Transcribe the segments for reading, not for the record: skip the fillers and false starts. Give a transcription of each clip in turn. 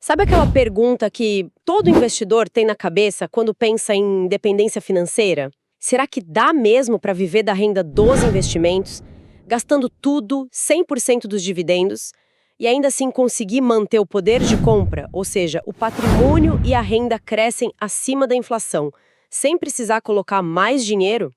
Sabe aquela pergunta que todo investidor tem na cabeça quando pensa em independência financeira? Será que dá mesmo para viver da renda dos investimentos, gastando tudo, 100% dos dividendos, e ainda assim conseguir manter o poder de compra, ou seja, o patrimônio e a renda crescem acima da inflação, sem precisar colocar mais dinheiro?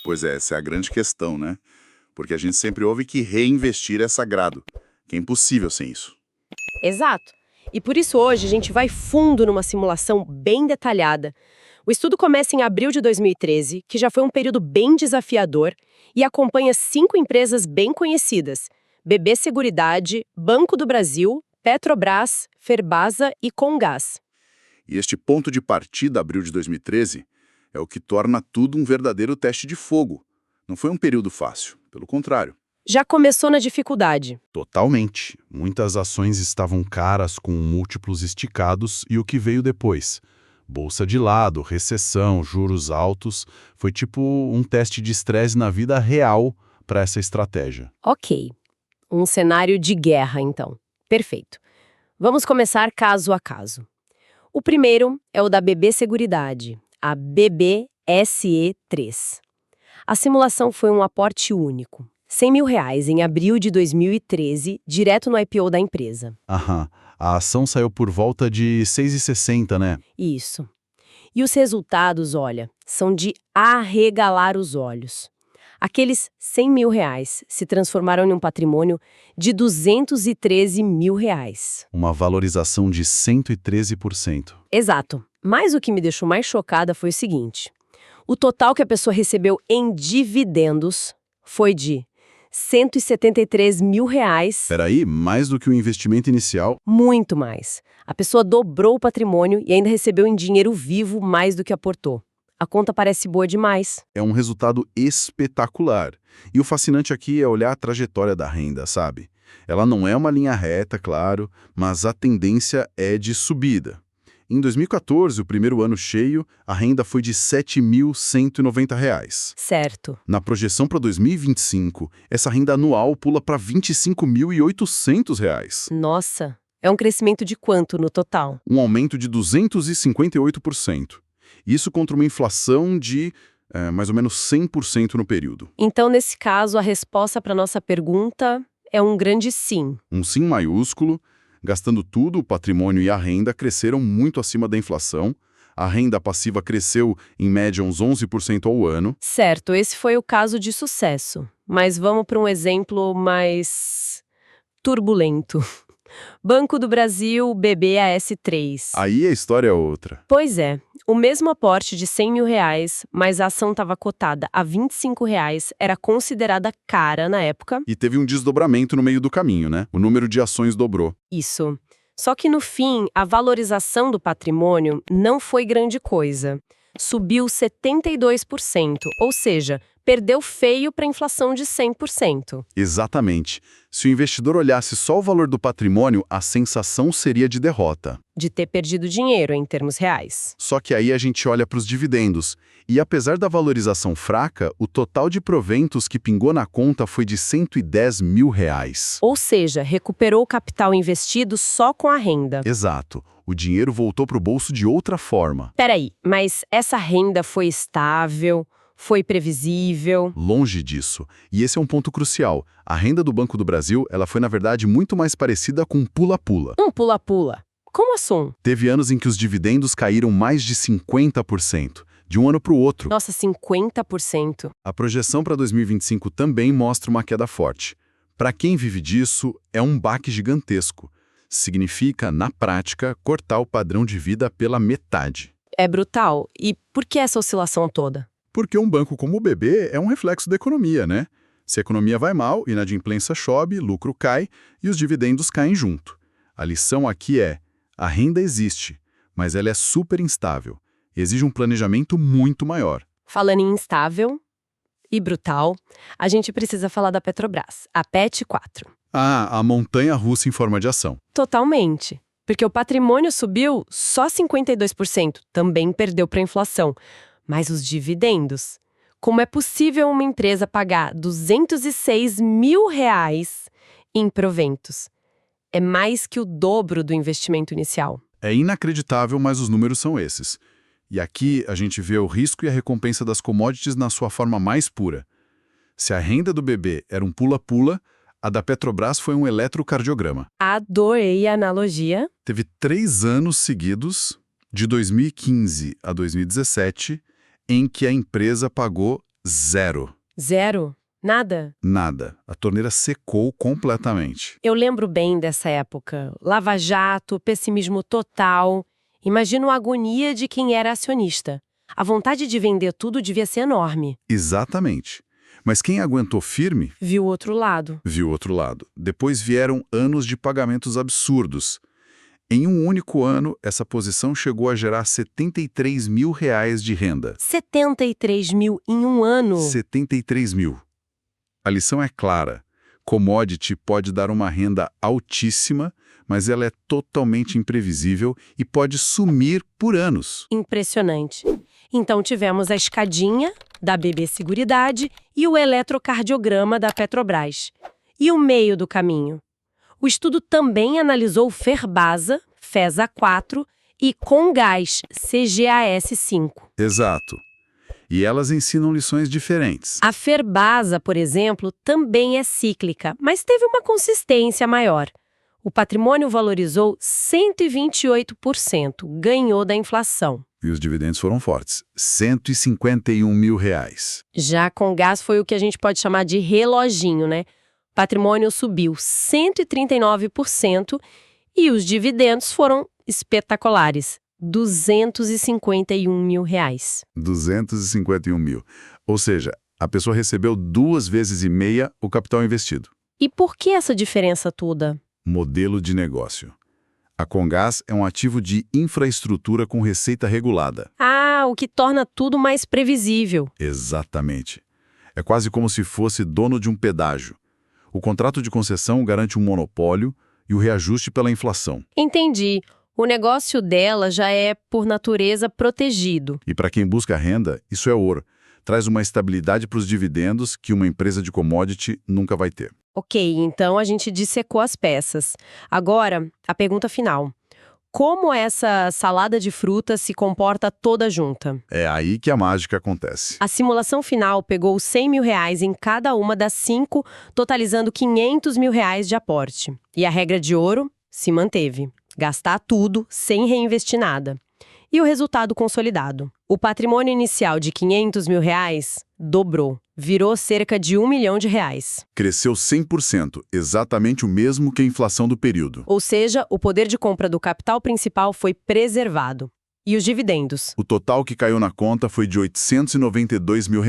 Pois é, essa é a grande questão, né? Porque a gente sempre ouve que reinvestir é sagrado, que é impossível sem isso. Exato. E por isso hoje a gente vai fundo numa simulação bem detalhada. O estudo começa em abril de 2013, que já foi um período bem desafiador, e acompanha 5 empresas bem conhecidas: BB Seguridade, Banco do Brasil, Petrobras, Ferbasa e Comgás. E este ponto de partida, abril de 2013, é o que torna tudo um verdadeiro teste de fogo. Não foi um período fácil, pelo contrário. Já começou na dificuldade. Totalmente. Muitas ações estavam caras com múltiplos esticados e o que veio depois? Bolsa de lado, recessão, juros altos, foi tipo um teste de estresse na vida real para essa estratégia. Ok. Um cenário de guerra, então. Perfeito. Vamos começar caso a caso. O primeiro é o da BB Seguridade, a BBSE3. A simulação foi um aporte único. R$ 100 mil em abril de 2013, direto no IPO da empresa. Aham, a ação saiu por volta de 6,60, né? Isso. E os resultados, olha, são de arregalar os olhos. Aqueles R$ 100 mil se transformaram em um patrimônio de R$ 213 mil. Uma valorização de 113%. Exato. Mas o que me deixou mais chocada foi o seguinte: o total que a pessoa recebeu em dividendos foi de R$ 173 mil. Peraí, mais do que o investimento inicial? Muito mais. A pessoa dobrou o patrimônio e ainda recebeu em dinheiro vivo mais do que aportou. A conta parece boa demais. É um resultado espetacular. E o fascinante aqui é olhar a trajetória da renda, sabe? Ela não é uma linha reta, claro, mas a tendência é de subida. Em 2014, o primeiro ano cheio, a renda foi de R$ 7.190. Certo. Na projeção para 2025, essa renda anual pula para R$ 25.800. Nossa, é um crescimento de quanto no total? Um aumento de 258%. Isso contra uma inflação de mais ou menos 100% no período. Então, nesse caso, a resposta para nossa pergunta é um grande sim. Um sim maiúsculo. Gastando tudo, o patrimônio e a renda cresceram muito acima da inflação. A renda passiva cresceu, em média, uns 11% ao ano. Certo, esse foi o caso de sucesso. Mas vamos para um exemplo mais turbulento. Banco do Brasil, BBAS3. Aí a história é outra. Pois é, o mesmo aporte de R$ 100 mil, mas a ação estava cotada a R$ 25, era considerada cara na época. E teve um desdobramento no meio do caminho, né? O número de ações dobrou. Isso. Só que no fim, a valorização do patrimônio não foi grande coisa. Subiu 72%, ou seja, perdeu feio para a inflação de 100%. Exatamente. Se o investidor olhasse só o valor do patrimônio, a sensação seria de derrota. De ter perdido dinheiro em termos reais. Só que aí a gente olha para os dividendos. E apesar da valorização fraca, o total de proventos que pingou na conta foi de R$ 110 mil. Ou seja, recuperou o capital investido só com a renda. Exato. O dinheiro voltou para o bolso de outra forma. Peraí, mas essa renda foi estável? Foi previsível? Longe disso. E esse é um ponto crucial. A renda do Banco do Brasil, ela foi, na verdade, muito mais parecida com um pula-pula. Um pula-pula. Como assim? Teve anos em que os dividendos caíram mais de 50%, de um ano para o outro. Nossa, 50%. A projeção para 2025 também mostra uma queda forte. Para quem vive disso, é um baque gigantesco. Significa, na prática, cortar o padrão de vida pela metade. É brutal. E por que essa oscilação toda? Porque um banco como o BB é um reflexo da economia, né? Se a economia vai mal, inadimplência sobe, lucro cai e os dividendos caem junto. A lição aqui é: a renda existe, mas ela é super instável. Exige um planejamento muito maior. Falando em instável e brutal, a gente precisa falar da Petrobras, a PET4. Ah, a montanha-russa em forma de ação. Totalmente. Porque o patrimônio subiu só 52%, também perdeu para a inflação. Mas os dividendos? Como é possível uma empresa pagar R$ 206 mil em proventos? É mais que o dobro do investimento inicial. É inacreditável, mas os números são esses. E aqui a gente vê o risco e a recompensa das commodities na sua forma mais pura. Se a renda do BB era um pula-pula, a da Petrobras foi um eletrocardiograma. Adorei a analogia. Teve 3 anos seguidos, de 2015 a 2017, em que a empresa pagou zero. Zero. Nada. Nada. A torneira secou completamente. Eu lembro bem dessa época. Lava Jato, pessimismo total. Imagino a agonia de quem era acionista. A vontade de vender tudo devia ser enorme. Exatamente. Mas quem aguentou firme, Viu o outro lado. viu o outro lado. Depois vieram anos de pagamentos absurdos. Em um único ano, essa posição chegou a gerar R$73 mil de renda. 73 mil em um ano. 73 mil. A lição é clara. Commodity pode dar uma renda altíssima, mas ela é totalmente imprevisível e pode sumir por anos. Impressionante. Então tivemos a escadinha da BB Seguridade e o eletrocardiograma da Petrobras. E o meio do caminho? O estudo também analisou o Ferbasa, FESA 4 e Comgás, CGAS 5. Exato. E elas ensinam lições diferentes. A Ferbasa, por exemplo, também é cíclica, mas teve uma consistência maior. O patrimônio valorizou 128%, ganhou da inflação. E os dividendos foram fortes. R$151 mil. Já Comgás foi o que a gente pode chamar de reloginho, né? Patrimônio subiu 139% e os dividendos foram espetaculares, R$251 mil. 251 mil. Ou seja, a pessoa recebeu 2,5 vezes o capital investido. E por que essa diferença toda? Modelo de negócio. A Comgás é um ativo de infraestrutura com receita regulada. Ah, o que torna tudo mais previsível. Exatamente. É quase como se fosse dono de um pedágio. O contrato de concessão garante um monopólio e o reajuste pela inflação. Entendi. O negócio dela já é, por natureza, protegido. E para quem busca renda, isso é ouro. Traz uma estabilidade para os dividendos que uma empresa de commodity nunca vai ter. Ok, então a gente dissecou as peças. Agora, a pergunta final. Como essa salada de frutas se comporta toda junta? É aí que a mágica acontece. A simulação final pegou R$100 mil em cada uma das 5, totalizando R$500 mil de aporte. E a regra de ouro se manteve. Gastar tudo sem reinvestir nada. E o resultado consolidado. O patrimônio inicial de R$500 mil dobrou. Virou cerca de R$1 milhão. Cresceu 100%, exatamente o mesmo que a inflação do período. Ou seja, o poder de compra do capital principal foi preservado. E os dividendos? O total que caiu na conta foi de R$892 mil.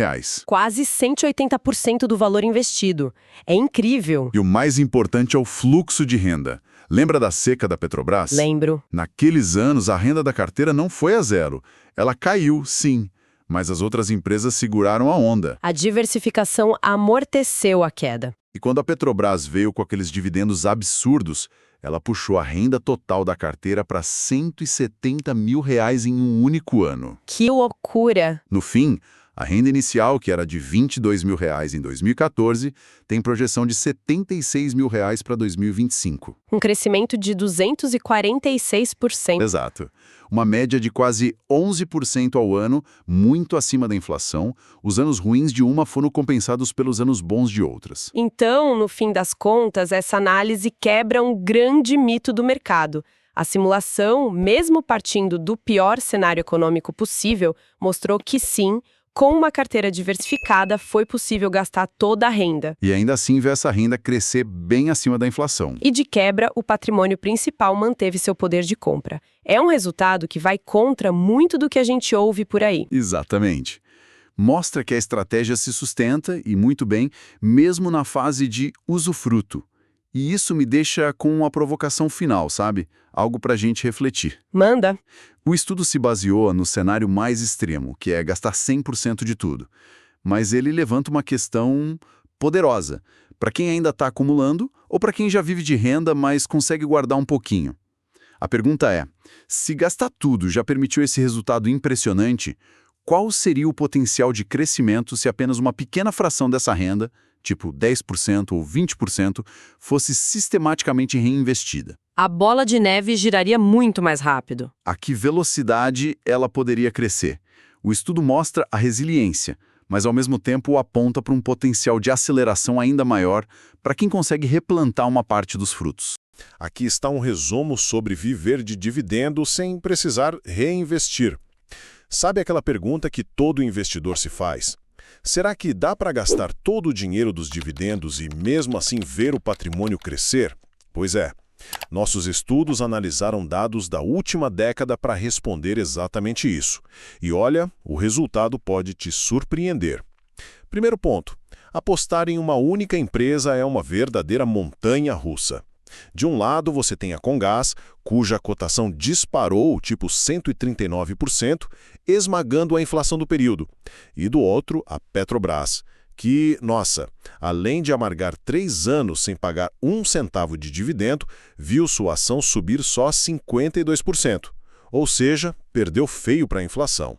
Quase 180% do valor investido. É incrível. E o mais importante é o fluxo de renda. Lembra da seca da Petrobras? Lembro. Naqueles anos, a renda da carteira não foi a zero. Ela caiu, sim, mas as outras empresas seguraram a onda. A diversificação amorteceu a queda. E quando a Petrobras veio com aqueles dividendos absurdos, ela puxou a renda total da carteira para R$170 mil em um único ano. Que loucura! No fim, a renda inicial, que era de R$22 mil em 2014, tem projeção de R$76 mil para 2025. Um crescimento de 246%. Exato. Uma média de quase 11% ao ano, muito acima da inflação. Os anos ruins de uma foram compensados pelos anos bons de outras. Então, no fim das contas, essa análise quebra um grande mito do mercado. A simulação, mesmo partindo do pior cenário econômico possível, mostrou que sim, com uma carteira diversificada, foi possível gastar toda a renda. E ainda assim ver essa renda crescer bem acima da inflação. E de quebra, o patrimônio principal manteve seu poder de compra. É um resultado que vai contra muito do que a gente ouve por aí. Exatamente. Mostra que a estratégia se sustenta, e muito bem, mesmo na fase de usufruto. E isso me deixa com uma provocação final, sabe? Algo pra gente refletir. Manda! O estudo se baseou no cenário mais extremo, que é gastar 100% de tudo. Mas ele levanta uma questão poderosa, para quem ainda está acumulando ou para quem já vive de renda, mas consegue guardar um pouquinho. A pergunta é, se gastar tudo já permitiu esse resultado impressionante, qual seria o potencial de crescimento se apenas uma pequena fração dessa renda, tipo 10% ou 20%, fosse sistematicamente reinvestida. A bola de neve giraria muito mais rápido. A que velocidade ela poderia crescer? O estudo mostra a resiliência, mas ao mesmo tempo aponta para um potencial de aceleração ainda maior para quem consegue replantar uma parte dos frutos. Aqui está um resumo sobre viver de dividendo sem precisar reinvestir. Sabe aquela pergunta que todo investidor se faz? Será que dá para gastar todo o dinheiro dos dividendos e mesmo assim ver o patrimônio crescer? Pois é. Nossos estudos analisaram dados da última década para responder exatamente isso. E olha, o resultado pode te surpreender. Primeiro ponto, apostar em uma única empresa é uma verdadeira montanha-russa. De um lado, você tem a Comgás, cuja cotação disparou, tipo 139%, esmagando a inflação do período. E do outro, a Petrobras, que, nossa, além de amargar 3 anos sem pagar 1 centavo de dividendo, viu sua ação subir só 52%. Ou seja, perdeu feio para a inflação.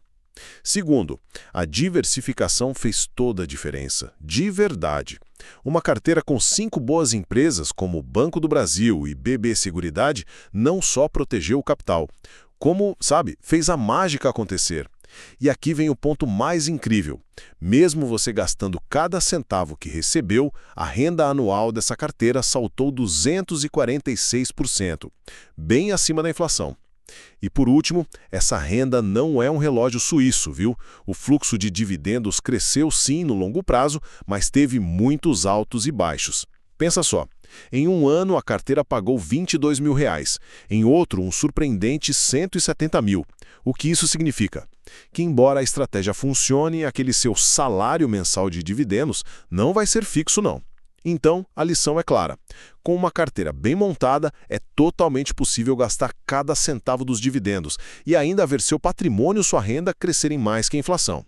Segundo, a diversificação fez toda a diferença, de verdade. Uma carteira com 5 boas empresas, como Banco do Brasil e BB Seguridade, não só protegeu o capital, como, sabe, fez a mágica acontecer. E aqui vem o ponto mais incrível. Mesmo você gastando cada centavo que recebeu, a renda anual dessa carteira saltou 246%, bem acima da inflação. E por último, essa renda não é um relógio suíço, viu? O fluxo de dividendos cresceu sim no longo prazo, mas teve muitos altos e baixos. Pensa só, em um ano a carteira pagou R$22 mil, em outro um surpreendente R$170 mil. O que isso significa? Que embora a estratégia funcione, aquele seu salário mensal de dividendos não vai ser fixo não. Então, a lição é clara. Com uma carteira bem montada, é totalmente possível gastar cada centavo dos dividendos e ainda ver seu patrimônio e sua renda crescerem mais que a inflação.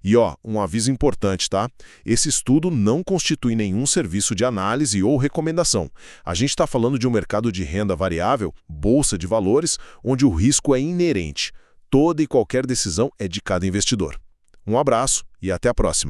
E um aviso importante, tá? Esse estudo não constitui nenhum serviço de análise ou recomendação. A gente está falando de um mercado de renda variável, bolsa de valores, onde o risco é inerente. Toda e qualquer decisão é de cada investidor. Um abraço e até a próxima.